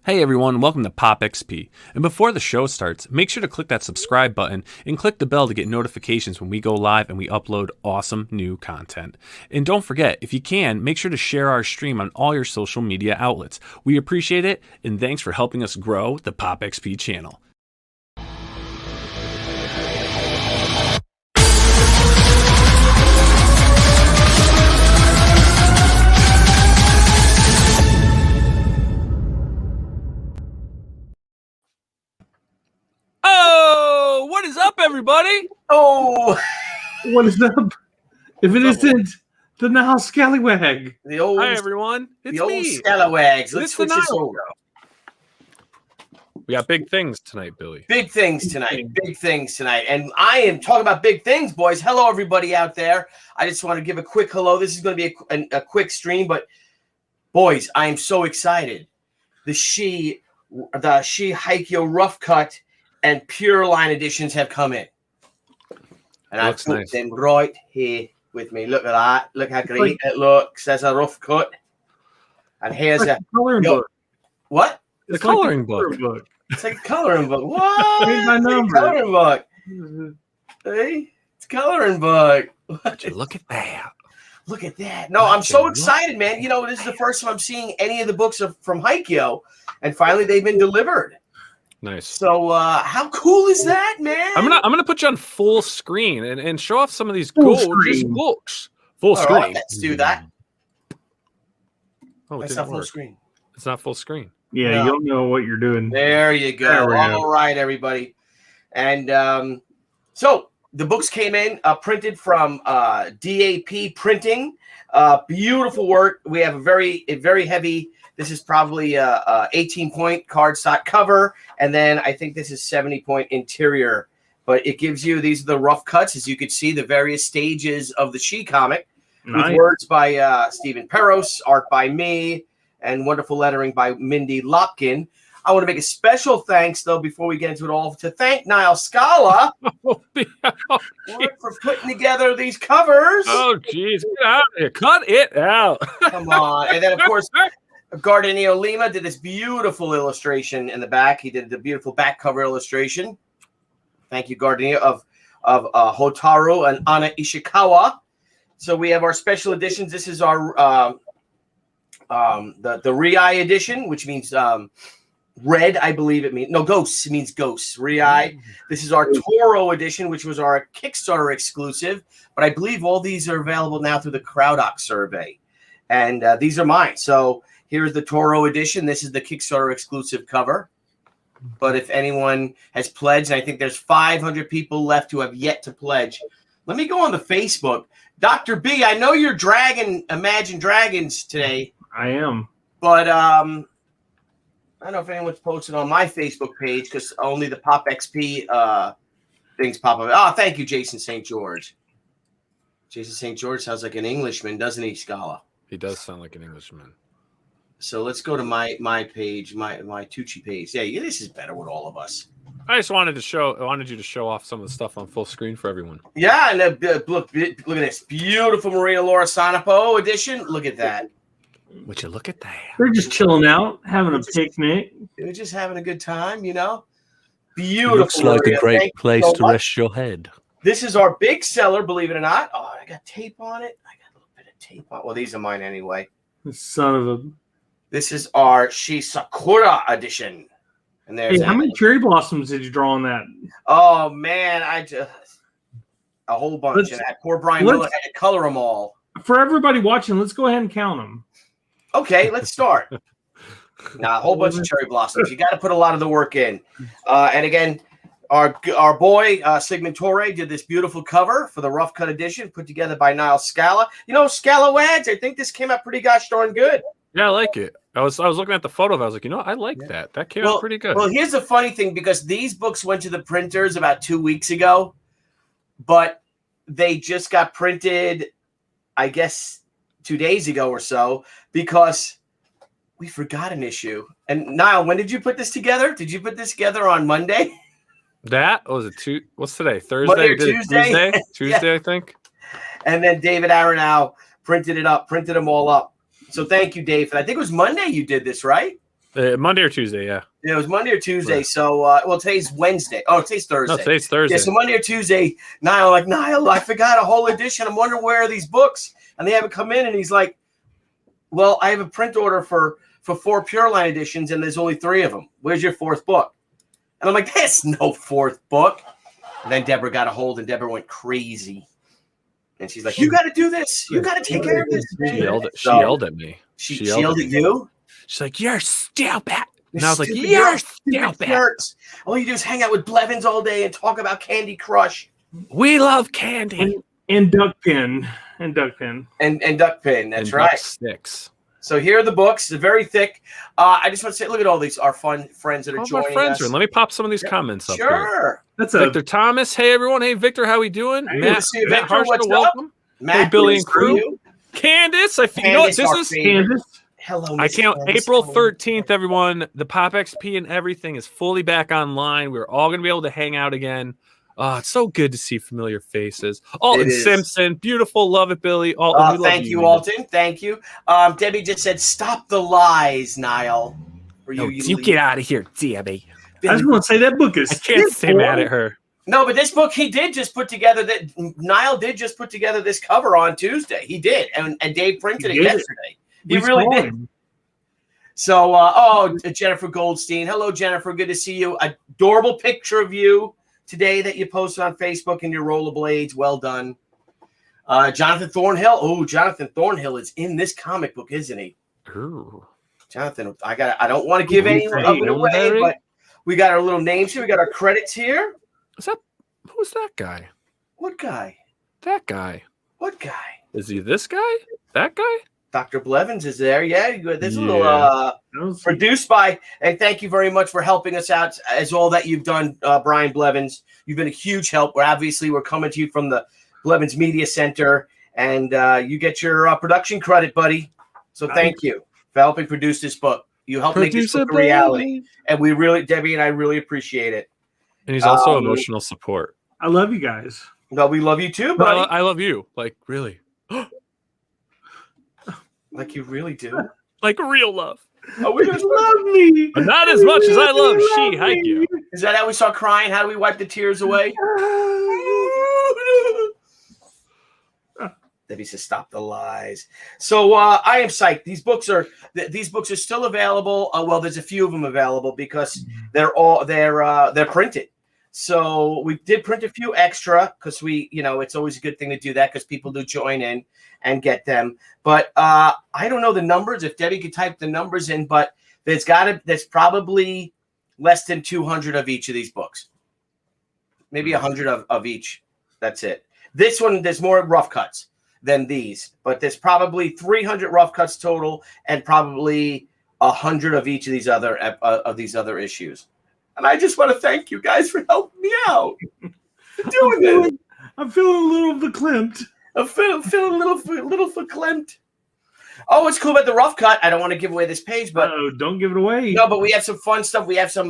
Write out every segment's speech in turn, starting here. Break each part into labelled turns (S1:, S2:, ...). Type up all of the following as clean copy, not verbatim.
S1: Hey everyone, welcome to Pop XP. And before the show starts, make sure to click that subscribe button and click the bell to get notifications when we go live and we upload awesome new content. And don't forget, if you can, make sure to share our stream on all your social media outlets. We appreciate it, and thanks for helping us grow the Pop XP channel. Oh, what is up, everybody?
S2: Oh,
S3: what is up? If it isn't the now scallywag.
S2: the old,
S1: Hi, everyone. It's
S2: the old
S1: me.
S2: scalawags. Let's
S1: It's the
S2: switch this
S1: Nile.
S2: over.
S1: We got big things tonight, Billy.
S2: Big things tonight. Big things tonight. And I am talking about big things, boys. Hello, everybody out there. I just want to give a quick hello. This is going to be a quick stream, but boys, I am so excited. The Haikyo rough cut and pure line editions have come in. And I put them right here with me. Look at that. Look how great it looks. There's a rough cut. And here's a
S3: coloring book.
S2: What?
S1: The coloring book.
S2: It's like a coloring book. What?
S3: Read my
S2: It's like a
S3: number.
S2: coloring book. Hey, it's a coloring book.
S1: Would you look at that?
S2: Look at that. No, I'm so excited, man. You know, this is the first time I'm seeing any of the books from Haikyo, and finally they've been delivered.
S1: Nice.
S2: So how cool is that, man?
S1: I'm gonna put you on full screen and show off some of these
S3: Full
S1: gorgeous
S3: screen.
S1: books. Full
S2: All
S1: screen.
S2: right, let's do that.
S1: Oh, it
S2: That's
S1: didn't
S2: not full
S1: work.
S2: screen.
S1: It's not full screen.
S3: Yeah,
S2: No.
S3: you don't know what you're doing.
S2: There you go.
S3: There we go.
S2: All right, everybody. And so the books came in printed from DAP Printing. Beautiful work. We have a very heavy. This is probably 18-point cardstock cover, and then I think this is 70-point interior. But it gives you, these are the rough cuts, as you can see, the various stages of the She comic,
S3: Nice.
S2: with words by Stephen Peros, art by me, and wonderful lettering by Mindy Lopkin. I want to make a special thanks, though, before we get into it all, to thank Niall Scala for putting together these covers.
S1: Oh, jeez. Get out of here. Cut it out.
S2: Come on. And then, of course, Gardenia Lima did this beautiful illustration in the back. He did the beautiful back cover illustration. Thank you, Gardenia, of Hotaru and Ana Ishikawa. So we have our special editions. This is our the Riai edition, which means red, I believe it means. No, ghosts. It means ghosts. Riai. This is our Toro edition, which was our Kickstarter exclusive. But I believe all these are available now through the Crowdock survey. And these are mine. So here's the Toro edition. This is the Kickstarter exclusive cover. But if anyone has pledged, and I think there's 500 people left who have yet to pledge, let me go on the Facebook. Dr. B, I know you're dragging Imagine Dragons today.
S3: I am.
S2: But I don't know if anyone's posted on my Facebook page because only the Pop XP things pop up. Oh, thank you, Jason St. George. Jason St. George sounds like an Englishman, doesn't he, Scala?
S1: He does sound like an Englishman.
S2: So let's go to my page, my Tucci page. Yeah, this is better with all of us.
S1: I just wanted you to show off some of the stuff on full screen for everyone.
S2: Yeah, and look at this beautiful Maria Laura Sanapo edition. Look at that.
S1: Would you look at that?
S3: They're just chilling out, having a picnic.
S2: We're just having a good time, you know. Beautiful.
S4: Looks like
S2: Maria.
S4: a great
S2: Thank you
S4: place
S2: so
S4: to
S2: much.
S4: rest your head.
S2: This is our big seller, believe it or not. Oh, I got tape on it. I got a little bit of tape on. Well, these are mine anyway.
S3: The son of a.
S2: This is our Sakura edition. And there's
S3: Hey, how many cherry blossoms did you draw on that?
S2: Oh man, a whole bunch. And that poor Brian Miller had to color them all.
S3: For everybody watching, let's go ahead and count them.
S2: Okay, let's start. Now, a whole bunch of cherry blossoms. You got to put a lot of the work in. And again, our boy Sigmund Torre did this beautiful cover for the rough cut edition, put together by Niall Scala. You know, Scala Wads, I think this came out pretty gosh darn good.
S1: Yeah, I like it. I was looking at the photo. I was like, I like that. That came out pretty good.
S2: Well, here's the funny thing, because these books went to the printers about 2 weeks ago, but they just got printed, I guess, 2 days ago or so, because we forgot an issue. And Niall, when did you put this together? Did you put this together on Monday?
S1: That was it. What's today? Thursday?
S2: Monday or
S1: We did it
S2: Tuesday?
S1: Tuesday,
S2: Yeah.
S1: I think.
S2: And then David Aronow printed them all up. So thank you, Dave. And I think it was Monday you did this, right?
S1: Monday or Tuesday, yeah.
S2: Yeah, it was Monday or Tuesday.
S1: Right.
S2: So, well, today's Wednesday. Oh, today's Thursday.
S1: No, today's Thursday.
S2: Yeah, so Monday or Tuesday, Niall, I forgot a whole edition. I'm wondering where are these books? And they haven't come in. And he's like, well, I have a print order for 4 Pure Line editions, and there's only 3 of them. Where's your 4th book? And I'm like, there's no 4th book. And then Deborah got a hold, and Deborah went crazy. And she's like, you got to do this. You got to take care of this.
S1: She yelled at me.
S2: She yelled at you?
S1: She's like, you're stupid. And I was like,
S2: Stupid,
S1: you're
S2: stupid.
S1: stupid.
S2: All you do is hang out with Blevins all day and talk about Candy Crush.
S1: We love candy.
S3: And Duckpin. And Duckpin.
S2: And Duckpin. That's right.
S1: Duck sticks.
S2: So here are the books. They're very thick. I just want to say, look at all these our fun friends that are joining
S1: my friends
S2: us.
S1: Let me pop some of these comments up here.
S2: Sure.
S3: That's
S1: Victor Thomas. Hey, everyone. Hey, Victor. How we doing?
S2: Hey,
S1: Matt,
S2: good to see you,
S1: Matt
S2: Victor.
S1: Harshman,
S2: What's up?
S1: welcome.
S2: Matt,
S1: Hey, Billy and
S2: good to see
S1: crew.
S2: you.
S1: Candace. You know what this is?
S3: Candace.
S2: Hello,
S1: I
S2: Miss
S1: can't.
S2: Candace.
S1: April 13th, everyone. The Pop XP and everything is fully back online. We're all going to be able to hang out again. It's so good to see familiar faces. Alton Simpson, beautiful. Love it, Billy. Alton,
S2: thank you, Alton. Thank you. Debbie just said, stop the lies, Niall.
S1: You get out of here, Debbie.
S3: I was going to say that book is.
S1: I can't stay mad at her.
S2: No, but this book, he did just put together Niall did just put together this cover on Tuesday. He did. And Dave printed it yesterday. He really did. So, Jennifer Goldstein. Hello, Jennifer. Good to see you. Adorable picture of you today that you posted on Facebook in your rollerblades. Well done. Jonathan Thornhill. Oh, Jonathan Thornhill is in this comic book, isn't he?
S1: Ooh.
S2: Jonathan, I don't want to give anyone of it away, but we got our little names here. We got our credits here.
S1: Who's that guy?
S2: What guy?
S1: That guy.
S2: What guy?
S1: Is he this guy? That guy?
S2: Dr. Blevins is there. Yeah, this little produced by, and thank you very much for helping us out as all that you've done, Brian Blevins. You've been a huge help. We're coming to you from the Blevins Media Center, and you get your production credit, buddy. So thank you for helping produce this book. You helped make this book a reality, and we really, Debbie and I really appreciate it.
S1: And he's also emotional support.
S3: I love you guys.
S2: Well, we love you too, buddy.
S1: I love you. Like, really.
S2: Like you really do.
S1: Like real love.
S3: Oh, we just love me.
S1: But not as much as I love she, Haikyo.
S2: Is that how we saw crying? How do we wipe the tears away? Debbie says, "Stop the lies." So I am psyched. These books are still available. Well, there's a few of them available because they're printed. So we did print a few extra because it's always a good thing to do that because people do join in and get them. But I don't know the numbers. If Debbie could type the numbers in, but there's probably less than 200 of each of these books. Maybe 100 of each. That's it. This one, there's more rough cuts than these, but there's probably 300 rough cuts total and probably 100 of each of these other issues. And I just want to thank you guys for helping me out.
S3: I'm feeling a little verklempt.
S2: I'm feeling a little verklempt. Oh, what's cool about the rough cut? I don't want to give away this page, but
S3: don't give it away.
S2: No, but we have some fun stuff. We have some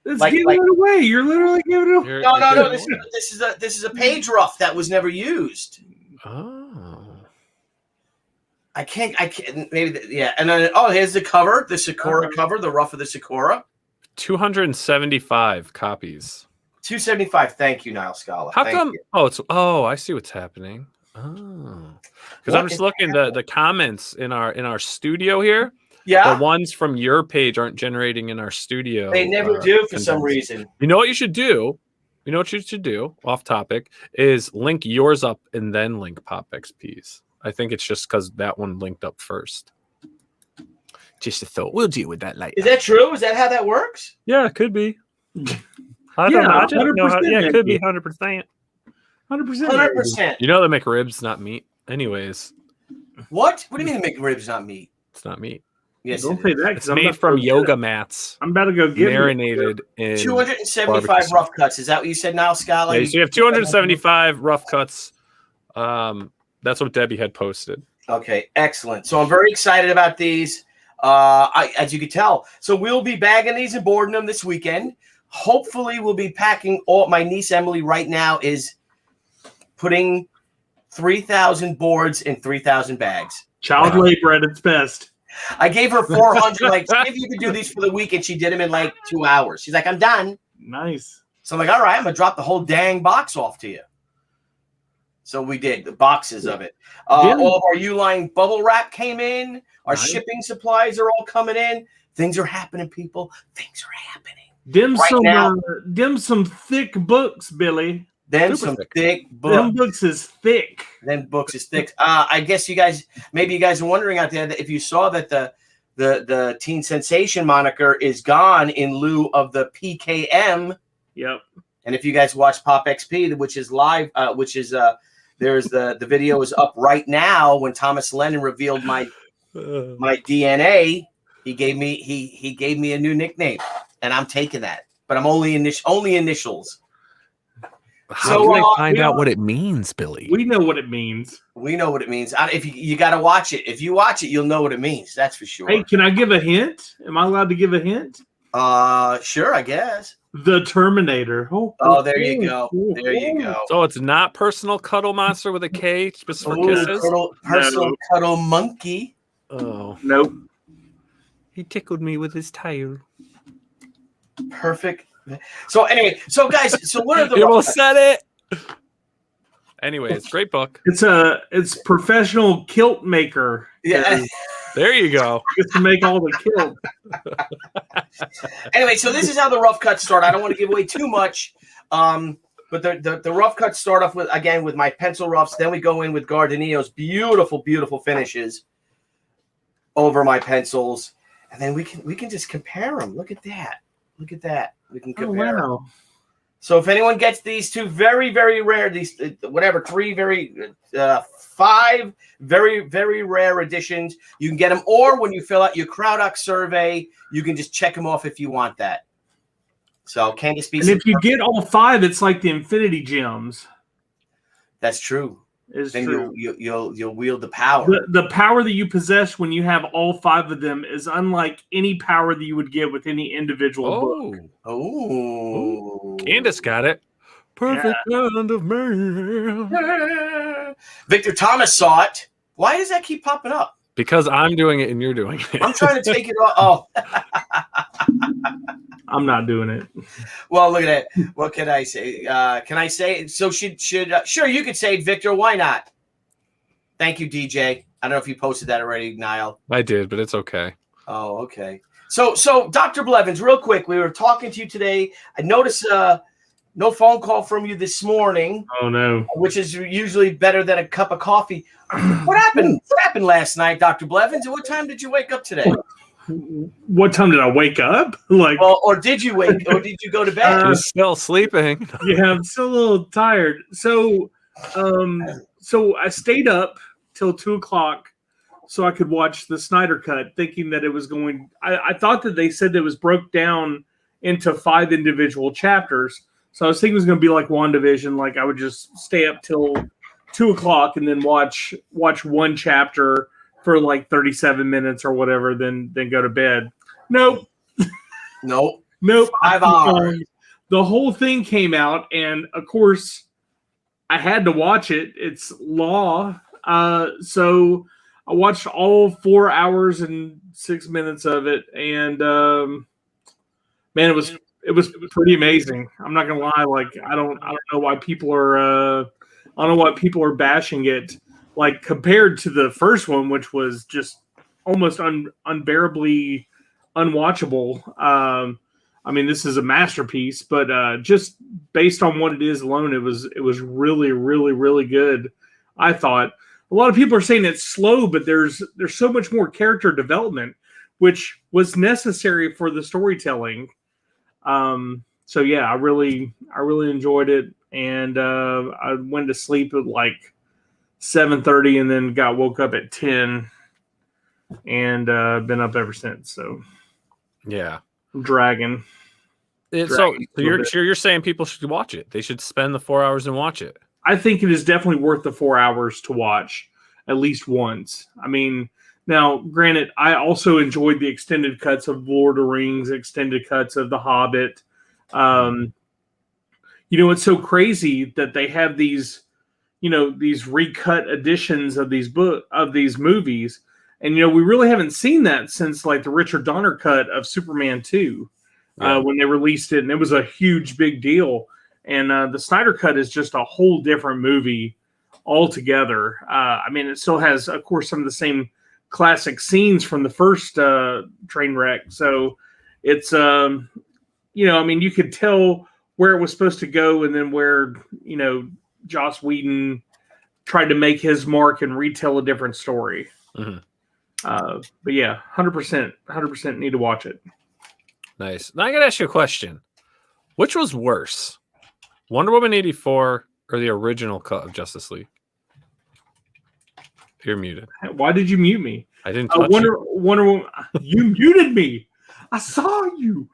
S3: Let's give it away. You're literally giving it away.
S2: No. This is a page rough that was never used.
S1: Oh.
S2: I can't. Maybe. Yeah. And then here's the cover, the Sakura cover, the rough of the Sakura.
S1: 275 copies.
S2: 275. Thank you, Niall Scala.
S1: How come? I see what's happening. Oh, because I'm just looking the comments in our studio here.
S2: Yeah,
S1: the ones from your page aren't generating in our studio.
S2: They never do for some reason.
S1: You know what you should do? You know what you should do? Off topic is link yours up and then link Pop XP's. I think it's just because that one linked up first. Just a thought. We'll deal with that later.
S2: Is that true? Is that how that works?
S1: Yeah, it could be. I don't know. I just know how. Yeah, it could be 100%.
S2: 100%.
S1: You know they make ribs, not meat. Anyways.
S2: What? What do you mean they make ribs, not meat?
S1: It's not meat.
S2: Yes,
S3: don't say that.
S1: It's made from yoga mats.
S3: I'm about to go get
S1: marinated in
S2: 275 rough cuts. Is that what you said, Niall Scala?
S1: Yeah, so you have 275 rough cuts. That's what Debbie had posted.
S2: Okay, excellent. So I'm very excited about these. As you can tell, so we'll be bagging these and boarding them this weekend. Hopefully, we'll be packing all. My niece Emily right now is putting 3,000 boards in 3,000 bags.
S3: Child labor at its best.
S2: I gave her 400. Like, see if you could do these for the week, and she did them in like 2 hours. She's like, I'm done.
S3: Nice.
S2: So I'm like, all right, I'm gonna drop the whole dang box off to you. So we did the boxes of it. All of our Uline bubble wrap came in. Our shipping supplies are all coming in. Things are happening, people. Things are happening.
S3: Dim some thick books, Billy.
S2: Them some thick books.
S3: Them books is thick.
S2: Them books is thick. I guess you guys are wondering out there that if you saw that the Teen Sensation moniker is gone in lieu of the PKM.
S3: Yep.
S2: And if you guys watch Pop XP, which is live, there's the video is up right now when Thomas Lennon revealed my DNA. He gave me a new nickname, and I'm taking that. But I'm only initials.
S1: How do I find out what it means, Billy?
S3: We know what it means.
S2: We know what it means. If you got to watch it. If you watch it, you'll know what it means. That's for sure.
S3: Hey, can I give a hint? Am I allowed to give a hint?
S2: Sure, I guess.
S3: The Terminator.
S2: Oh, there you go. There you go.
S1: So it's not personal cuddle monster with a K just for kisses?
S2: Personal cuddle monkey.
S1: Oh.
S3: Nope.
S1: He tickled me with his tail.
S2: Perfect. So anyway, guys, so what are the
S1: You almost said it. Anyway, it's a great book.
S3: It's professional kilt maker.
S2: Yeah.
S1: There you go.
S3: Gets to make all the kilts.
S2: Anyway, so this is how the rough cuts start. I don't want to give away too much. But the rough cuts start off with my pencil roughs. Then we go in with Gardenia's beautiful, beautiful finishes over my pencils. And then we can just compare them. Look at that. Look at that. We can compare.
S3: Oh, wow.
S2: So if anyone gets these two very, very rare, five very, very rare editions, you can get them. Or when you fill out your Crowdock survey, you can just check them off if you want that. So Candace B.
S3: And if you get all 5, it's like the Infinity Gems.
S2: That's true.
S3: It's
S2: then
S3: true.
S2: You'll wield the power.
S3: The power that you possess when you have all 5 of them is unlike any power that you would get with any individual book.
S2: Oh,
S1: Candace got it. Perfect kind of man.
S2: Victor Thomas saw it. Why does that keep popping up?
S1: Because I'm doing it and you're doing it.
S2: I'm trying to take it off. Oh.
S3: I'm not doing it.
S2: Well, look at that. What can I say? Can I say? So should sure, you could say it, Victor. Why not? Thank you, DJ. I don't know if you posted that already, Niall.
S1: I did, but it's okay.
S2: Oh, okay. So Dr. Blevins, real quick, we were talking to you today. I noticed no phone call from you this morning.
S3: Oh no.
S2: Which is usually better than a cup of coffee. What happened? What happened last night, Dr. Blevins? And what time did you wake up today?
S3: What time did I wake up?
S2: Or did you wake? Or did you go to bed?
S1: You're still sleeping.
S3: Yeah, I'm still a little tired. So I stayed up till 2:00 so I could watch the Snyder Cut, thinking that it was going. I thought that they said it was broke down into 5 individual chapters. So I was thinking it was going to be like WandaVision. Like I would just stay up till 2:00 and then watch one chapter for like 37 minutes or whatever, then go to bed. Nope.
S2: 5 hours.
S3: The whole thing came out, and of course, I had to watch it. It's law. So I watched all 4 hours and 6 minutes of it, and man, it was pretty amazing. I'm not gonna lie. Like I don't know why people are bashing it. Like compared to the first one, which was just almost unbearably unwatchable. I mean, this is a masterpiece, but just based on what it is alone, it was really, really, really good. I thought a lot of people are saying it's slow, but there's so much more character development, which was necessary for the storytelling. So yeah, I really enjoyed it, and I went to sleep at like 7:30 and then woke up at 10 and been up ever since. So
S1: yeah,
S3: I'm dragging.
S1: So you're saying people should watch it. They should spend the 4 hours and watch it.
S3: I think it is definitely worth the 4 hours to watch at least once. I mean, now granted, I also enjoyed the extended cuts of Lord of the Rings, extended cuts of The Hobbit. It's so crazy that they have these recut editions of these movies, And we really haven't seen that since like the Richard Donner cut of Superman 2 when they released it, and it was a huge big deal. And the Snyder cut is just a whole different movie altogether. I mean, it still has, of course, some of the same classic scenes from the first train wreck. So it's, I mean, you could tell where it was supposed to go, and then where, Joss Whedon tried to make his mark and retell a different story.
S1: Mm-hmm.
S3: But yeah, 100% need to watch it.
S1: Nice. Now I got to ask you a question. Which was worse, Wonder Woman 84 or the original cut of Justice League? You're muted.
S3: Why did you mute me?
S1: I didn't touch
S3: Wonder Woman, you muted me. I saw you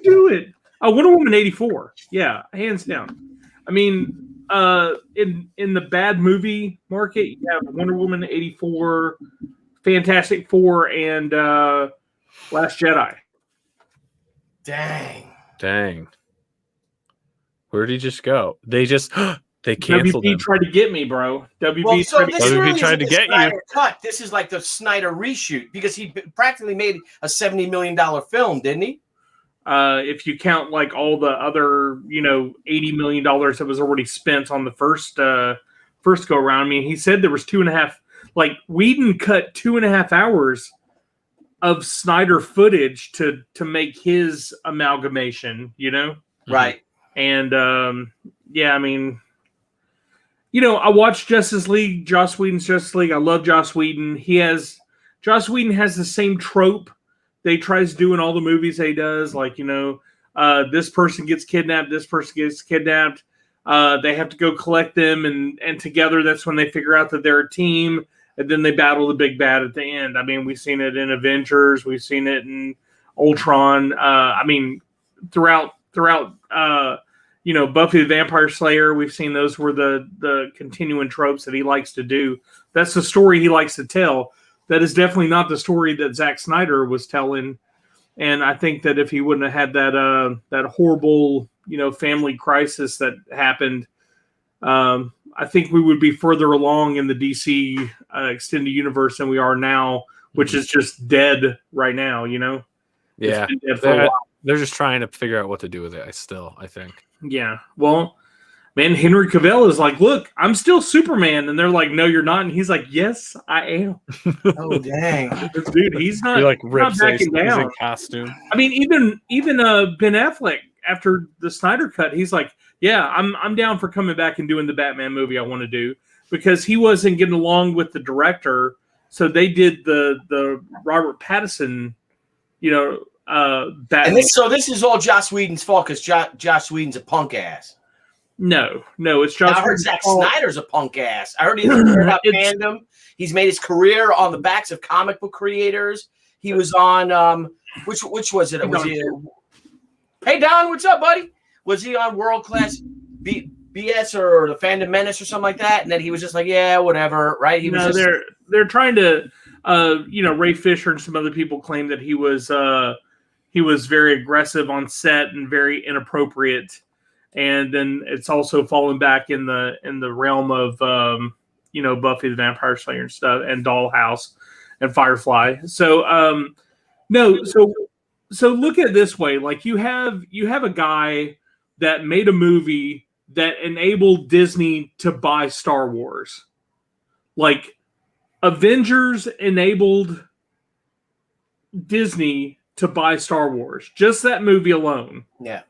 S3: do it. Wonder Woman 84. Yeah, hands down. I mean, in the bad movie market, you have Wonder Woman 84, Fantastic Four, and Last Jedi.
S2: Dang.
S1: Where did he just go? They canceled
S3: WB
S1: him.
S3: tried to get me, bro.
S1: WB tried to get you.
S2: Cut. This is like the Snyder reshoot, because he practically made a $70 million film, didn't he?
S3: If you count like all the other, $80 million that was already spent on the first go around. I mean, he said there was 2.5. Like, Whedon cut 2.5 hours of Snyder footage to make his amalgamation.
S2: Right.
S3: And I mean, I watched Justice League, Joss Whedon's Justice League. I love Joss Whedon. Joss Whedon has the same trope that he tries to do in all the movies he does. Like, this person gets kidnapped, this person gets kidnapped. They have to go collect them, and together that's when they figure out that they're a team, and then they battle the big bad at the end. I mean, we've seen it in Avengers, we've seen it in Ultron. I mean, throughout Buffy the Vampire Slayer, we've seen those were the continuing tropes that he likes to do. That's the story he likes to tell. That is definitely not the story that Zack Snyder was telling. And I think that if he wouldn't have had that horrible, family crisis that happened, I think we would be further along in the DC extended universe than we are now, which is just dead right now, Yeah.
S1: It's been dead for a while. They're just trying to figure out what to do with it. I think. Yeah.
S3: Well, man, Henry Cavill is like, look, I'm still Superman. And they're like, no, you're not. And he's like, yes, I am.
S2: Oh, dang.
S3: Dude, he's not,
S1: rips
S3: not backing down.
S1: He's in costume.
S3: I mean, even Ben Affleck, after the Snyder cut, he's like, yeah, I'm down for coming back and doing the Batman movie I want to do, because he wasn't getting along with the director. So they did the Robert Pattinson, Batman.
S2: And this is all Joss Whedon's fault, because Joss Whedon's a punk ass.
S3: No, it's Joss.
S2: I heard Zack Snyder's a punk ass. I heard he doesn't care about fandom. He's made his career on the backs of comic book creators. He was on which was it? Was he? Hey Don, what's up, buddy? Was he on World Class BS or the Fandom Menace or something like that? And then he was just like, yeah, whatever, right?
S3: They're trying to, Ray Fisher and some other people claim that he was very aggressive on set and very inappropriate. And then it's also fallen back in the realm of Buffy the Vampire Slayer and stuff, and Dollhouse and Firefly. So so look at it this way: like you have a guy that made a movie that enabled Disney to buy Star Wars. Like, Avengers enabled Disney to buy Star Wars. Just that movie alone.
S2: Yeah.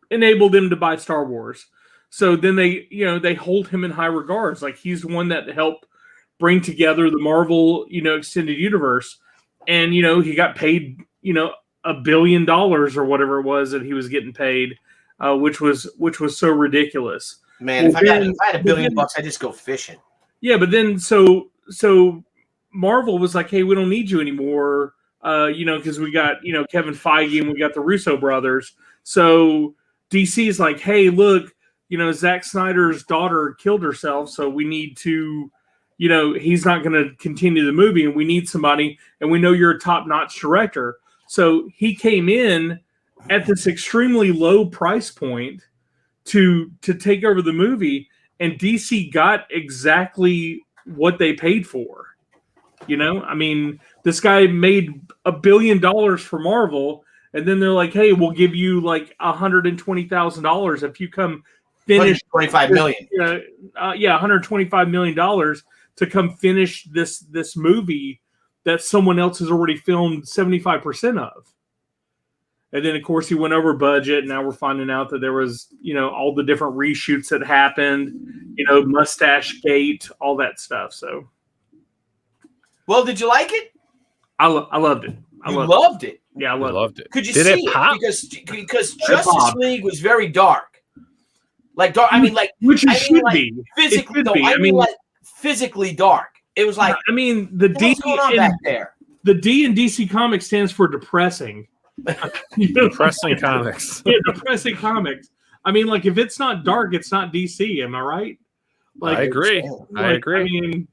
S3: Enabled them to buy Star Wars. So then they hold him in high regards. Like, he's the one that helped bring together the Marvel, extended universe. And, he got paid, $1 billion or whatever it was that he was getting paid, which was so ridiculous.
S2: Man, if I had $1 billion, I'd just go fishing.
S3: Yeah, but then so Marvel was like, hey, we don't need you anymore, because we got, Kevin Feige and we got the Russo brothers. So DC is like, hey, look, Zack Snyder's daughter killed herself, so we need to, he's not going to continue the movie, and we need somebody, and we know you're a top-notch director. So he came in at this extremely low price point to take over the movie, and DC got exactly what they paid for. You know, I mean, this guy made $1 billion for Marvel, and then they're like, "Hey, we'll give you like $120,000 if you come finish
S2: $25 million.
S3: $125 million to come finish this movie that someone else has already filmed 75% of." And then, of course, he went over budget. Now we're finding out that there was, all the different reshoots that happened, Mustache Gate, all that stuff. So,
S2: well, did you like it?
S3: I loved it.
S2: I loved it.
S3: Yeah, I loved it.
S2: Could you
S1: Did
S2: see
S1: it pop?
S2: Because Justice League was very dark. Like dark. I mean, like
S3: which it should
S2: like,
S3: be
S2: physically. No, I mean, like physically dark. It was like.
S3: I mean, the D
S2: what's going on back there?
S3: The D in DC Comics stands for depressing.
S1: Depressing comics.
S3: Yeah, depressing comics. I mean, like if it's not dark, it's not DC. Am I right? Like
S1: I agree.
S3: I mean,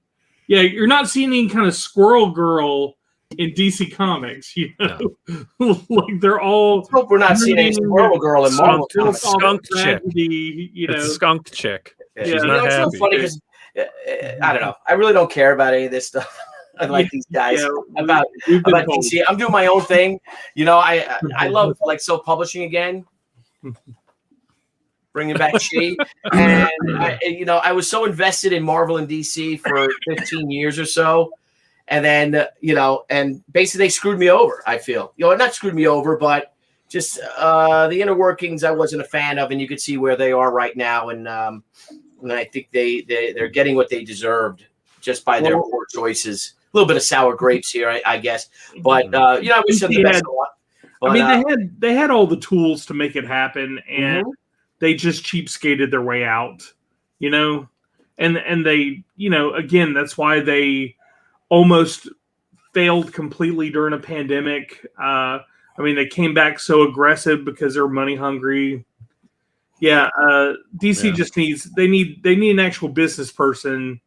S3: yeah, you're not seeing any kind of Squirrel Girl in DC Comics. Like they're all.
S2: Let's hope we're not seeing any Squirrel Girl in Marvel comics.
S1: Skunk chick.
S3: It's
S1: skunk chick.
S2: Yeah.
S1: She's not
S2: it's
S1: happy.
S2: so funny because I don't know. I really don't care about any of this stuff. I like these guys about DC. I'm doing my own thing. I love like self-publishing again. Bringing back She. And I was so invested in Marvel and DC for 15 years or so. And then, and basically they screwed me over, I feel. Not screwed me over, but just the inner workings I wasn't a fan of, and you could see where they are right now. And I think they're getting what they deserved just by their poor choices. A little bit of sour grapes here, I guess. But I wish them the best of luck. But,
S3: I mean, they had all the tools to make it happen, and they just cheapskated their way out, and they, again, that's why they almost failed completely during a pandemic. I mean, they came back so aggressive because they're money hungry. Yeah, DC just needs they need an actual business person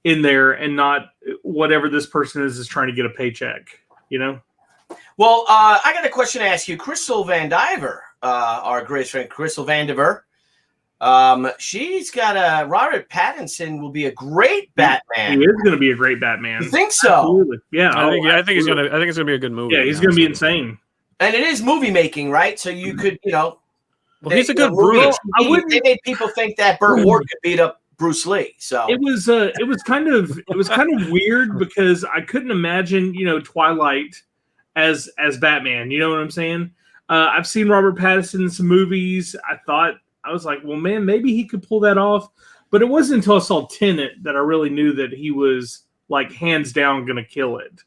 S3: in there, and not whatever this person is trying to get a paycheck.
S2: Well, I got a question to ask you. Crystal Van Diver, our great friend Crystal Van Diver, she's got Robert Pattinson will be a great Batman.
S3: He is going to be a great Batman.
S2: You think so?
S3: Absolutely. Yeah,
S1: I think it's gonna be a good movie.
S3: Yeah, he's going to be insane.
S2: And it is movie making, right? So you could,
S1: Well, he's a good Bruce.
S2: They made people think that Burt Ward could beat up Bruce Lee. So
S3: it was kind of weird because I couldn't imagine, Twilight as Batman. You know what I'm saying? I've seen Robert Pattinson in some movies. I was like, well, man, maybe he could pull that off. But it wasn't until I saw Tenet that I really knew that he was like hands down going to kill it.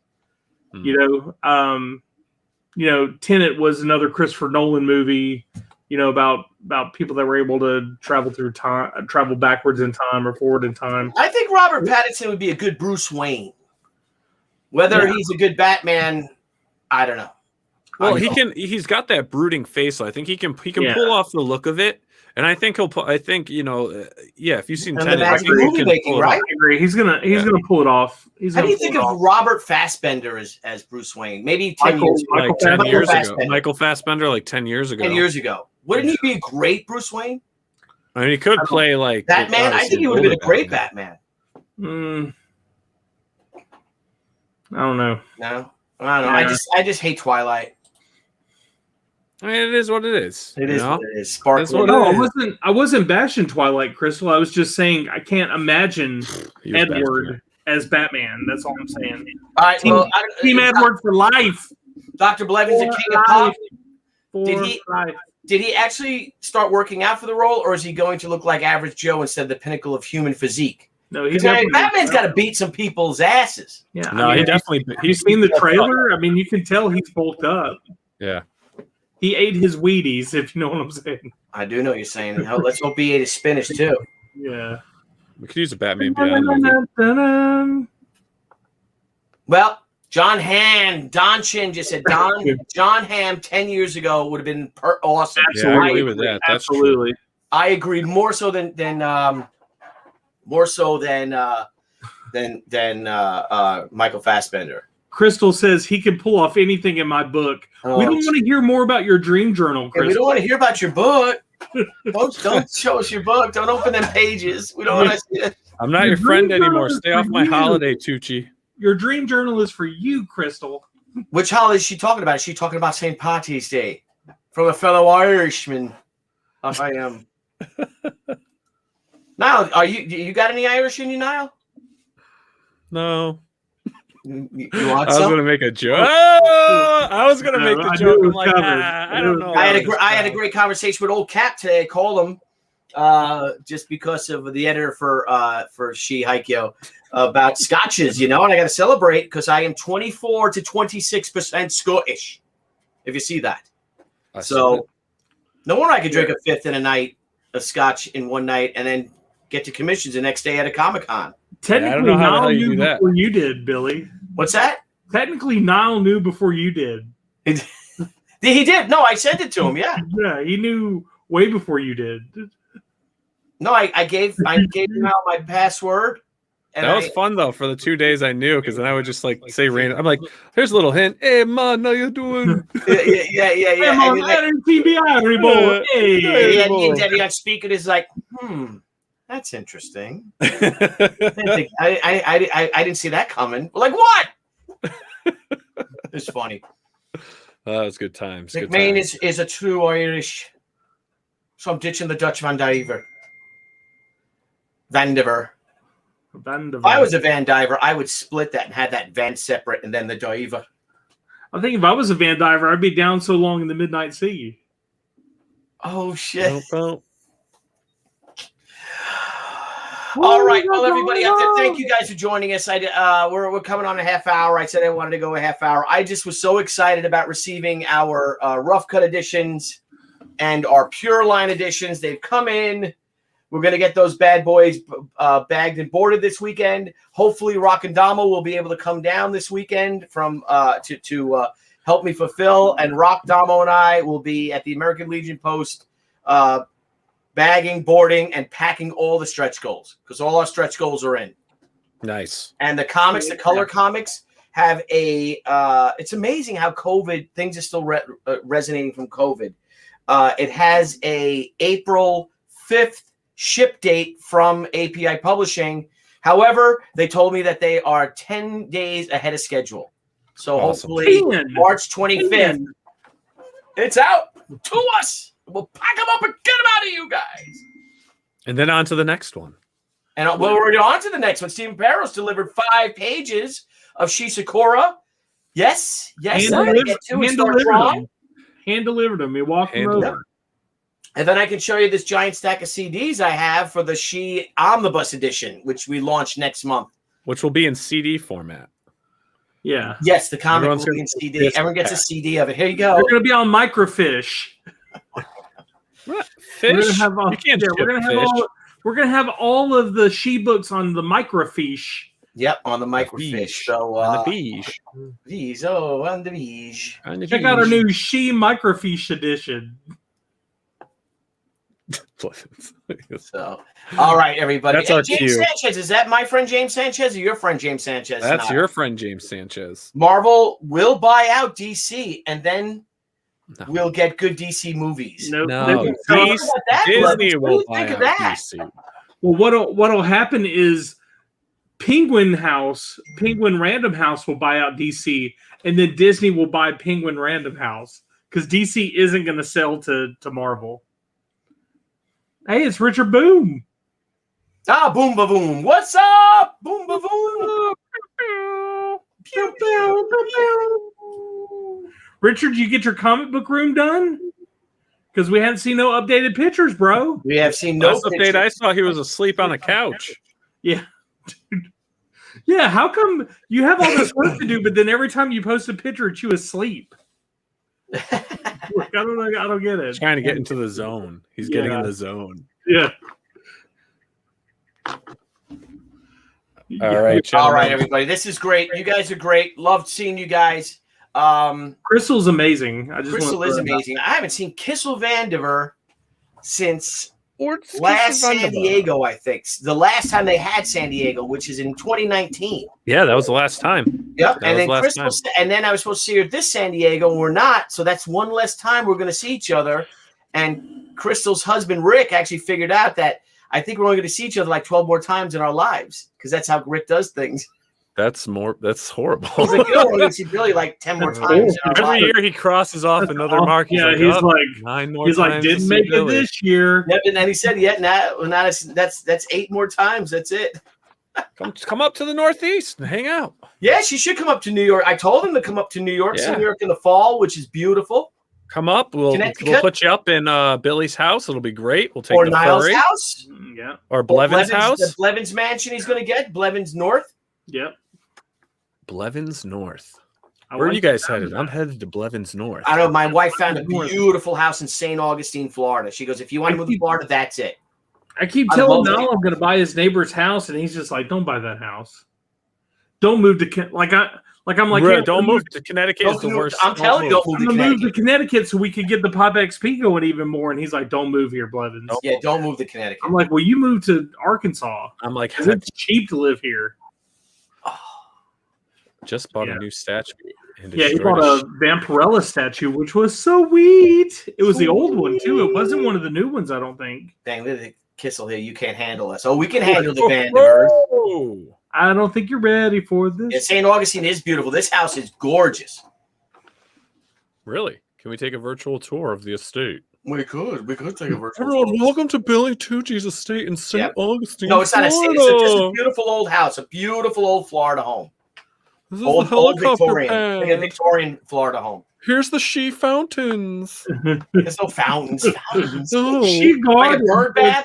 S3: Tenet was another Christopher Nolan movie, about people that were able to travel backwards in time or forward in time.
S2: I think Robert Pattinson would be a good Bruce Wayne. Whether he's a good Batman, I don't know.
S1: Well, he's got that brooding face. So I think he can pull off the look of it. And I think if you've seen Tenet,
S2: I
S3: agree. He's gonna pull it off.
S2: How do you think of Robert Fassbender as Bruce Wayne? Maybe 10 years ago.
S1: Like 10 years ago. Michael Fassbender, like 10 years ago.
S2: 10 years ago. Wouldn't he be a great Bruce Wayne?
S1: I mean, he could play like
S2: Batman. I think he would have been a great Batman.
S3: I don't know.
S2: No, I don't know. I just hate Twilight.
S1: I mean, it is what it is.
S2: It is what it is. Sparkling.
S3: No, I wasn't bashing Twilight, Crystal. I was just saying I can't imagine Edward as Batman. That's all I'm saying.
S2: All right,
S3: Team Edward for life.
S2: Dr. Blevins, a king of pop. Did he actually start working out for the role, or is he going to look like Average Joe instead of the pinnacle of human physique?
S3: No,
S2: Batman's got to beat some people's asses.
S3: Yeah,
S1: no, he definitely.
S3: He's seen the trailer. I mean, you can tell he's bulked up.
S1: Yeah.
S3: He ate his Wheaties, if you know what I'm saying.
S2: I do know what you're saying. Let's hope he ate his spinach, too.
S3: Yeah.
S1: We could use a Batman beyond.
S2: Well, Don Chin just said John Hamm 10 years ago would have been awesome.
S1: Yeah, I agree with that. That's
S3: absolutely.
S1: True.
S2: I agree more so than Michael Fassbender.
S3: Crystal says he can pull off anything in my book. We don't want to hear more about your dream journal, Crystal.
S2: We don't want to hear about your book. Don't show us your book. Don't open them pages. We don't want to see it.
S1: I'm not your friend anymore. Stay off my holiday, Tucci.
S3: Your dream journal is for you, Crystal.
S2: Which holiday is she talking about? Is she talking about St. Patty's Day? From a fellow Irishman. I am. Niall, you got any Irish in you, Niall?
S1: No.
S2: You
S1: I
S2: want
S1: was
S2: some?
S1: going to make a joke. Oh, I was going to make the
S3: I
S1: joke.
S3: knew it
S1: I'm
S3: was
S1: like,
S3: coming.
S1: I don't know.
S2: I had a great conversation with old Cap today. I called him just because of the editor for She Haikyo about scotches, and I got to celebrate because I am 24 to 26% Scottish. If you see that, so no wonder I could drink a fifth in a night of scotch in one night and then get to commissions the next day at a Comic-Con.
S3: Technically, Niall knew before you did, Billy.
S2: What's that?
S3: Technically, Niall knew before you did.
S2: He did. No, I sent it to him. Yeah.
S3: Yeah, he knew way before you did.
S2: No, I gave him out my password. And
S1: that was fun though for the 2 days I knew, because then I would just like say random. I'm like, here's a little hint. Hey man, how you doing?
S2: Yeah.
S3: Hey, man,
S2: Hey, speaking is like, that's interesting. I didn't see that coming. Like what? It's funny.
S1: That was good times.
S2: McMahon is a true Irish. So I'm ditching the Dutch Van Diver. If I was a Van Diver, I would split that and have that Van separate and then the Diver.
S3: I think if I was a Van Diver, I'd be down so long in the midnight sea.
S2: Oh, shit.
S1: Well.
S2: All right. Well, everybody out there, thank you guys for joining us. We're coming on a half hour. I said I wanted to go a half hour. I just was so excited about receiving our rough cut editions and our pure line editions. They've come in. We're going to get those bad boys bagged and boarded this weekend. Hopefully, Rock and Damo will be able to come down this weekend from to help me fulfill. And Rock, Damo, and I will be at the American Legion Post bagging, boarding, and packing all the stretch goals because all our stretch goals are in.
S1: Nice.
S2: And the comics, the color comics, have a it's amazing how COVID, things are still resonating from COVID. It has a April 5th ship date from API Publishing. However, they told me that they are 10 days ahead of schedule. So hopefully March 25th, it's out to us. We'll pack them up and get them out of you guys.
S1: And then on to the next one.
S2: And we're already on to the next one. Stephen Barrows delivered 5 pages of Shizakura. Yes.
S3: Hand delivered them. You walked them over.
S2: And then I can show you this giant stack of CDs I have for the She Omnibus Edition, which we launch next month.
S1: Which will be in CD format.
S3: Yeah.
S2: Yes, the comic will be in CD. Everyone gets a CD of it. Here you go.
S3: They're going to be on microfiche.
S1: What? Fish?
S3: We're going to have all of the She books on the microfiche.
S2: Yep, on the microfiche. So,
S1: on the beige.
S2: On the beige.
S3: Check out our new She microfiche edition.
S2: So, all right, everybody.
S1: That's our
S2: James
S1: cue.
S2: Sanchez, is that my friend James Sanchez or your friend James Sanchez?
S1: That's your friend James Sanchez.
S2: Marvel will buy out DC, and then we'll get good DC movies.
S1: No.
S2: Disney
S1: will buy out DC.
S3: Well, what'll happen is Penguin Random House will buy out DC, and then Disney will buy Penguin Random House because DC isn't going to sell to Marvel. Hey, it's Richard Boom.
S2: Boom ba boom. What's up? Boom ba boom. Pew, pew, pew.
S3: Richard, you get your comic book room done? Because we haven't seen no updated pictures, bro.
S2: We have seen no
S1: update. I saw he was asleep on a couch.
S3: Yeah. Dude. Yeah, how come you have all this work to do, but then every time you post a picture, it's you asleep? I don't get it.
S1: He's trying to get into the zone. He's getting in the zone.
S3: Yeah.
S1: All right,
S2: everybody. This is great. You guys are great. Loved seeing you guys.
S3: Crystal's amazing.
S2: Crystal is amazing. I haven't seen Kissel Vandiver since last San Diego, I think. The last time they had San Diego, which is in 2019.
S1: Yeah, that was the last time.
S2: Yep. And then Crystal, and then I was supposed to see her this San Diego, and we're not. So that's one less time we're going to see each other. And Crystal's husband, Rick, actually figured out that I think we're only going to see each other like 12 more times in our lives because that's how Rick does things.
S1: That's horrible.
S2: He's like, you don't want to see Billy like 10 more times.
S1: Every year he crosses off another mark.
S3: Yeah, he's like
S1: 9 more
S3: he's
S1: times.
S3: like, didn't make it this year.
S2: Yep, and then he said, that's 8 more times. That's it.
S1: Come up to the Northeast and hang out.
S2: Yeah, she should come up to New York. I told him to come up to New York, see
S1: Yeah.
S2: New York in the fall, which is beautiful.
S1: Come up. We'll put you up in Billy's house. It'll be great. We'll take
S2: Or
S1: the
S2: Niles'
S1: ferry.
S2: house.
S3: Yeah.
S1: Or Blevins' house.
S2: The Blevins mansion he's going to get. Blevins North.
S3: Yep.
S1: Blevins North. Where are you guys headed? I'm headed to Blevins North.
S2: I know. My wife found a beautiful house in St. Augustine, Florida. She goes, if you want to move to Florida, that's it.
S3: I keep telling Niall I'm going to buy his neighbor's house, and he's just like, "Don't buy that house. Don't move to
S1: don't move to Connecticut. Is the worst.
S2: I'm telling you, don't move to Connecticut.
S3: Move to Connecticut so we could get the Pop XP going even more." And he's like, "Don't move here, Blevins."
S2: Don't move to Connecticut.
S3: I'm like, "Well, you move to Arkansas."
S1: I'm like,
S3: it's cheap to live here.
S1: Just bought a new statue.
S3: Yeah, he bought a Vampirella statue, which was so sweet. It was the old one too. It wasn't one of the new ones, I don't think.
S2: Dang, look at the Kissel here. You can't handle us. Oh, we can handle the Vanderbilt.
S3: I don't think you're ready for this.
S2: Yeah, St. Augustine is beautiful. This house is gorgeous.
S1: Really? Can we take a virtual tour of the estate?
S2: We could take a virtual
S1: Everyone, welcome to Billy Tucci's estate in St. Augustine.
S2: No, it's not a estate. It's just a beautiful old house, a beautiful old Florida home.
S1: This is the helicopter pad.
S2: Like a Victorian Florida home.
S1: Here's the she fountains.
S2: There's no fountains.
S1: No.
S3: She
S2: like a bird bath,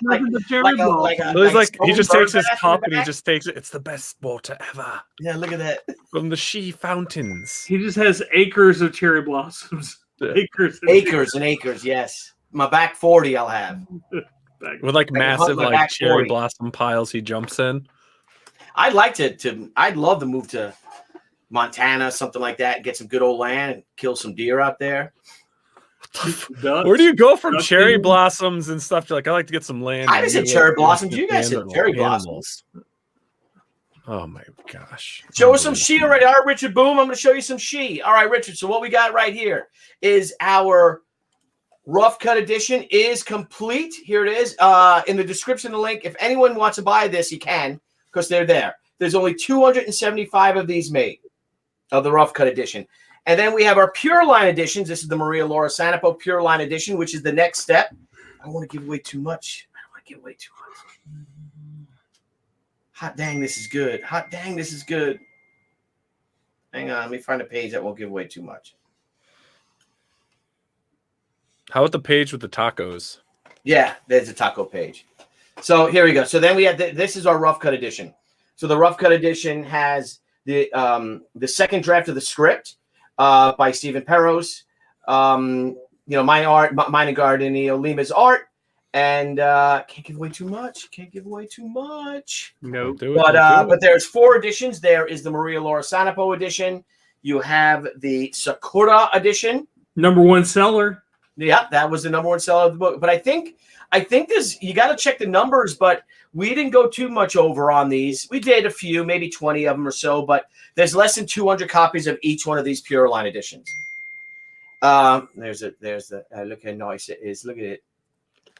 S1: he just takes his cup and he just takes it. It's the best water ever.
S2: Yeah, look at that.
S1: From the she fountains.
S3: He just has acres of cherry blossoms. Acres
S2: and acres. Yes, my back 40 I'll have.
S1: With like massive like cherry blossom piles he jumps in.
S2: I'd like to. I'd love to move to Montana, something like that, get some good old land and kill some deer out there.
S1: Where do you go from cherry blossoms and stuff to like, I like to get some land?
S2: I just said cherry blossoms. You guys said cherry blossoms.
S1: Oh my gosh.
S2: Show us some she already. All right, Richard Boom, I'm going to show you some she. All right, Richard. So what we got right here is our rough cut edition is complete. Here it is. In the description, the link. If anyone wants to buy this, you can, because they're there. There's only 275 of these made. Of the rough cut edition. And then we have our pure line editions. This is the Maria Laura Sanapo pure line edition, which is the next step. I don't want to give away too much. Hot dang, this is good. Hot dang, this is good. Hang on, let me find a page that won't give away too much.
S1: How about the page with the tacos?
S2: Yeah, there's a taco page. So here we go. So then we have this is our rough cut edition. So the rough cut edition has the second draft of the script by Stephen Perros, my art, mine and Gardenia Lima's art, and can't give away too much.
S3: No,
S2: but there's 4 editions. There is the Maria Laura Sanapo edition. You have the Sakura edition,
S3: #1 seller.
S2: Yeah, that was the #1 seller of the book. But I think there's you got to check the numbers, but we didn't go too much over on these. We did a few, maybe 20 of them or so, but there's less than 200 copies of each one of these pure line editions. There's the look how nice it is. Look at it.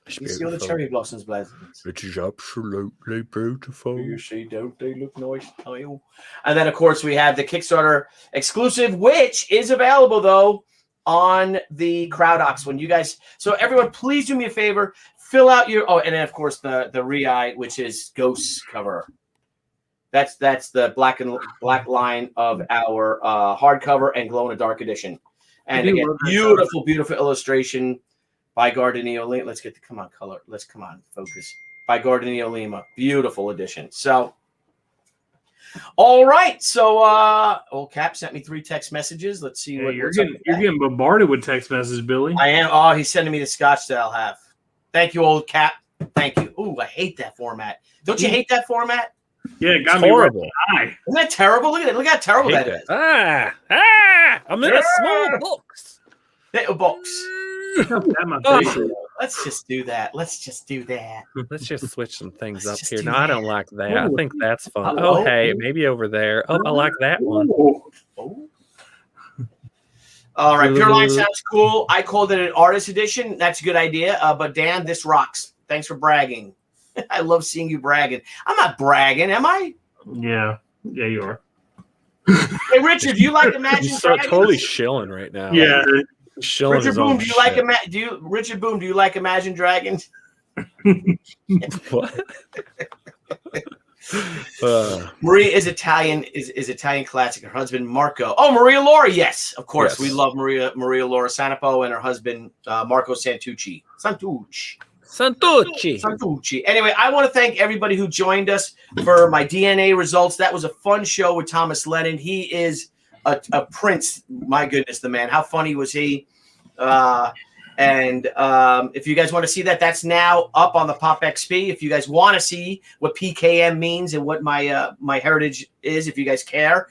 S2: You see all the cherry blossoms, blossoms.
S1: It is absolutely beautiful.
S2: You see, don't they look nice? And then, of course, we have the Kickstarter exclusive, which is available though on the CrowdOx when you guys. So everyone, please do me a favor. Fill out your and then of course the Rei, which is Ghost cover. That's the black line of our hardcover and glow in the dark edition. And again, beautiful illustration by Gardenia Lima. Let's get the color. Let's focus. By Gardenia Lima. Beautiful edition. So all right. So old Cap sent me 3 text messages. Let's see what
S3: you're getting bombarded with text messages, Billy.
S2: I am. Oh, he's sending me the scotch that I'll have. Thank you, old Cap. Thank you. Ooh, I hate that format. Don't you hate that format?
S3: Yeah, it got me horrible.
S2: Isn't that terrible? Look at it. Look how terrible that is.
S1: I'm in a small box.
S2: Little box. Let's just do that. Let's just
S1: switch some things up here. No, I don't like that. I think that's fun. Hey, maybe over there. Oh, I like that one.
S2: All right, Pure Line sounds cool. I called it an artist edition. That's a good idea. But Dan, this rocks. Thanks for bragging. I love seeing you bragging. I'm not bragging, am I?
S3: Yeah, you are.
S2: Hey, Richard, do you like Imagine
S4: He's
S2: Dragons?
S4: totally shilling right now.
S3: Yeah.
S4: He's shilling
S2: Richard
S4: his own
S2: Boom, do you like
S4: shit.
S2: Richard Boom, do you like Imagine Dragons?
S4: What?
S2: Maria is Italian, is Italian classic. Her husband Marco. Oh, Maria Laura, yes, of course.
S4: Yes.
S2: We love Maria Laura Sanapo and her husband Marco Santucci. Santucci. Anyway, I want to thank everybody who joined us for my DNA results. That was a fun show with Thomas Lennon. He is a prince. My goodness, the man. How funny was he? And if you guys want to see that, that's now up on the Pop XP. If you guys want to see what PKM means and what my heritage is, if you guys care.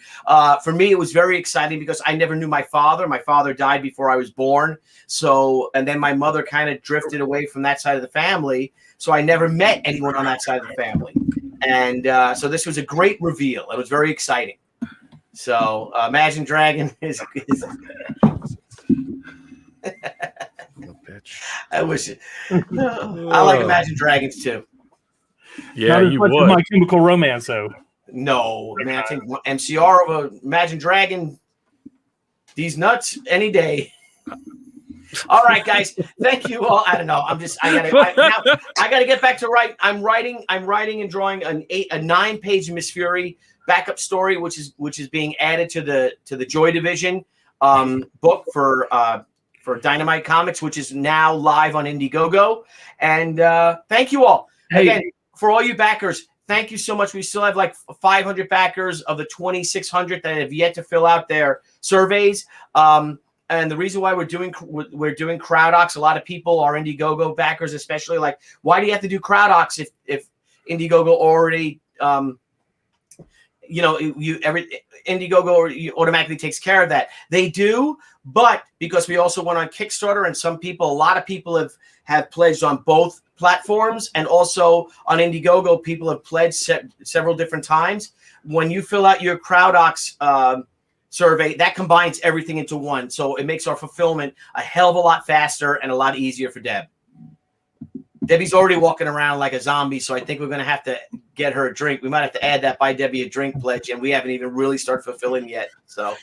S2: For me, it was very exciting because I never knew my father. My father died before I was born. So, and then my mother kind of drifted away from that side of the family. So I never met anyone on that side of the family. And so this was a great reveal. It was very exciting. So Imagine Dragon is
S4: Bitch.
S2: I wish it. I like Imagine Dragons too.
S4: Yeah,
S3: Not as
S4: you
S3: much as
S4: would.
S3: My Chemical Romance, though.
S2: No, man, I think MCR of a Imagine Dragon, these nuts any day. All right, guys. Thank you all. I don't know. I gotta get back to write. I'm writing and drawing a 9-page Miss Fury backup story, which is being added to the Joy Division book for Dynamite Comics, which is now live on Indiegogo. And thank you all. Again, for all you backers, thank you so much. We still have like 500 backers of the 2,600 that have yet to fill out their surveys. And the reason why we're doing CrowdOx, a lot of people are Indiegogo backers, especially like, why do you have to do CrowdOx if Indiegogo already Indiegogo automatically takes care of that? They do, but because we also went on Kickstarter, and a lot of people have pledged on both platforms, and also on Indiegogo, people have pledged several different times. When you fill out your CrowdOx survey, that combines everything into one, so it makes our fulfillment a hell of a lot faster and a lot easier for Deb. Debbie's already walking around like a zombie, so I think we're going to have to get her a drink. We might have to add that Buy Debbie a Drink pledge, and we haven't even really started fulfilling yet. So,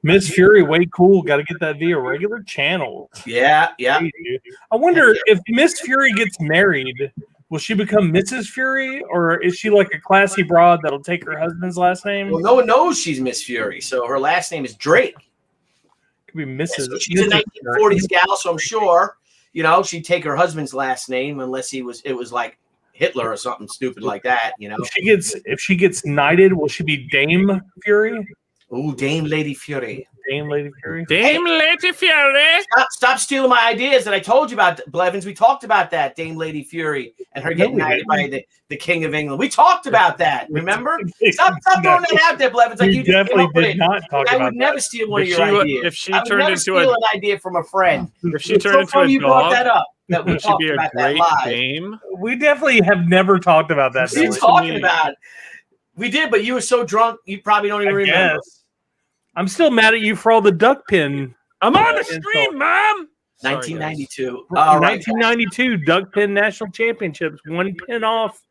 S3: Miss Fury, way cool. Got to get that via regular channels.
S2: Yeah.
S3: I wonder if Miss Fury gets married, will she become Mrs. Fury, or is she like a classy broad that'll take her husband's last name?
S2: Well, no one knows she's Miss Fury, so her last name is Drake.
S3: Could be Mrs.
S2: So she's a 1940s gal, so I'm sure she'd take her husband's last name unless it was like Hitler or something stupid like that.
S3: If she gets knighted, will she be Dame Fury?
S2: Ooh, Dame Lady Fury.
S3: Dame Lady Fury.
S4: Dame Lady Fury.
S2: Stop stealing my ideas that I told you about, Blevins. We talked about that, Dame Lady Fury, and her getting knighted by the King of England. We talked about that. Remember? Stop throwing that out there, Blevins. Like you
S3: definitely did not talk about that.
S2: I would never steal one of your ideas.
S4: If she
S2: I would
S4: turned
S2: never
S4: into
S2: steal an idea from a friend.
S4: If she turned into a
S2: you brought
S4: dog,
S2: that up. That we
S4: would she
S2: talked
S4: be a
S2: about that
S4: great
S2: live.
S4: dame?
S3: We definitely have never talked about that.
S2: What are you talking about? We did, but you were so drunk you probably don't even remember.
S3: Guess. I'm still mad at you for all the duck pin.
S4: I'm on the stream, Mom.
S2: 1992.
S3: All right, 1992 duck pin national championships. One pin off.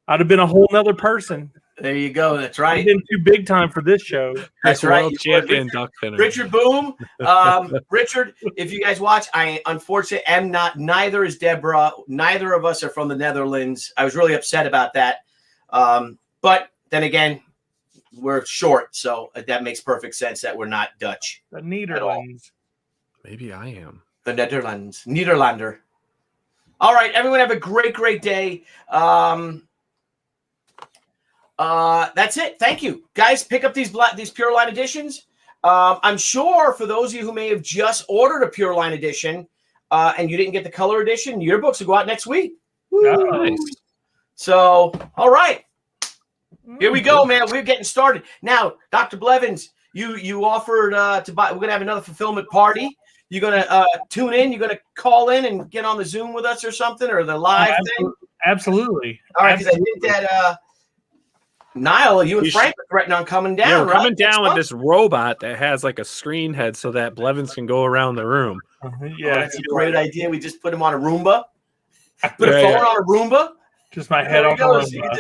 S3: I'd have been a whole nother person.
S2: There you go. That's right.
S3: I've been too big time for this show.
S2: That's right.
S4: World champion duck pinner.
S2: Richard Boom. Richard, if you guys watch, I unfortunately am not. Neither is Deborah. Neither of us are from the Netherlands. I was really upset about that. But then again, we're short, so that makes perfect sense that we're not Dutch.
S3: The Netherlands.
S4: Maybe I am.
S2: The Netherlands. Nederlander. All right, everyone have a great, great day. That's it. Thank you. Guys, pick up these Pure Line editions. I'm sure for those of you who may have just ordered a Pure Line edition and you didn't get the color edition, your books will go out next week.
S4: Nice.
S2: So, all right. Here we go, man. We're getting started. Now, Dr. Blevins, you offered to buy. We're going to have another fulfillment party. You're going to tune in. You're going to call in and get on the Zoom with us or something, or the live thing?
S3: Absolutely.
S2: All right, because I think that Niall, you and Frank are threatening on coming down.
S4: Yeah, we're
S2: right?
S4: coming down with this robot that has like a screen head so that Blevins can go around the room.
S2: Yeah, that's a great idea. We just put him on a Roomba. Put a phone on a Roomba.
S3: Just my head on a Roomba.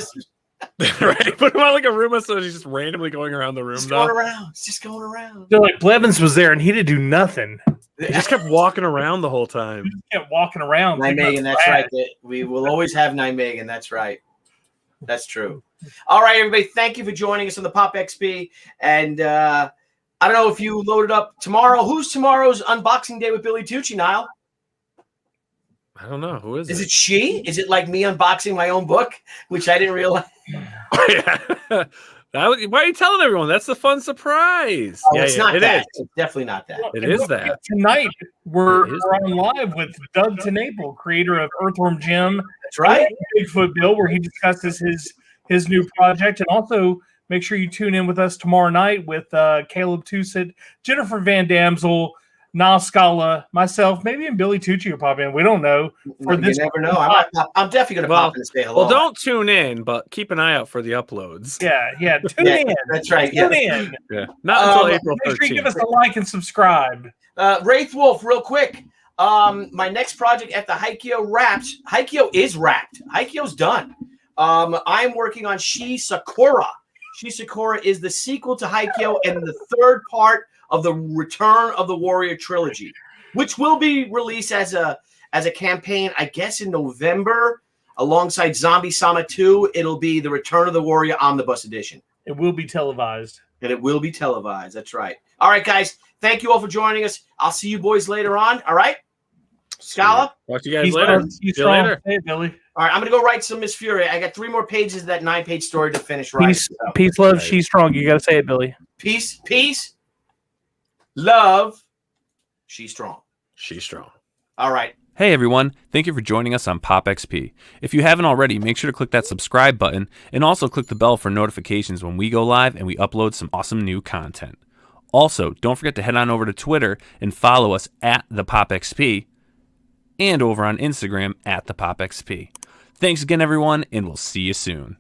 S4: Right? Put him on like a Roomba so he's just randomly going around the room.
S2: Just
S4: Though.
S2: going around. It's just going around.
S3: They're like Blevins was there and he didn't do nothing.
S4: He just kept walking around the whole time.
S3: He just kept walking around.
S2: Nijmegen, that's right. We will always have Nijmegen. That's right. That's true. All right, everybody. Thank you for joining us on the Pop XP. And I don't know if you loaded up tomorrow. Who's tomorrow's unboxing day with Billy Tucci, Niall?
S4: I don't know. Who is it?
S2: Is it she? Is it like me unboxing my own book, which I didn't realize?
S4: Yeah. Why are you telling everyone? That's the fun surprise.
S2: Oh, it's not
S4: it
S2: that.
S4: is.
S2: It's definitely not that.
S4: It is that.
S3: Tonight, we're on live with Doug Tenable, creator of Earthworm Jim.
S2: That's right.
S3: Bigfoot Bill, where he discusses his new project. And also, make sure you tune in with us tomorrow night with Caleb Tussit, Jennifer Van Damsel, Niall Scala, myself, maybe even Billy Tucci will pop in. We don't know.
S2: You never know. I'm definitely going to pop in and say hello.
S4: Well, don't tune in, but keep an eye out for the uploads.
S3: Yeah. Tune in.
S2: That's right.
S3: Tune in.
S4: Yeah. Not until April 13th.
S3: Make sure you give us a like and subscribe.
S2: Wraith Wolf, real quick. My next project at the Haikyo wraps. Haikyo is wrapped. Haikyo's done. I'm working on Shi Sakura. Shi Sakura is the sequel to Haikyo and the third part of the Return of the Warrior trilogy, which will be released as a campaign, I guess, in November, alongside Zombie Sama 2. It'll be the Return of the Warrior Omnibus Edition.
S3: It will be televised.
S2: And it will be televised. That's right. All right, guys. Thank you all for joining us. I'll see you boys later on. All right? Scala?
S4: Talk to you guys later. See you later.
S3: Hey, Billy.
S2: All right, I'm going to go write some Miss Fury. I got 3 more pages of that 9-page story to finish writing.
S3: Peace, love, she's strong. You got to say it, Billy.
S2: Peace, love, she's strong.
S4: She's strong.
S2: All right.
S1: Hey everyone, thank you for joining us on Pop XP. If you haven't already, make sure to click that subscribe button and also click the bell for notifications when we go live and we upload some awesome new content. Also, don't forget to head on over to Twitter and follow us at the Pop XP and over on Instagram at the Pop XP. Thanks again everyone, and we'll see you soon.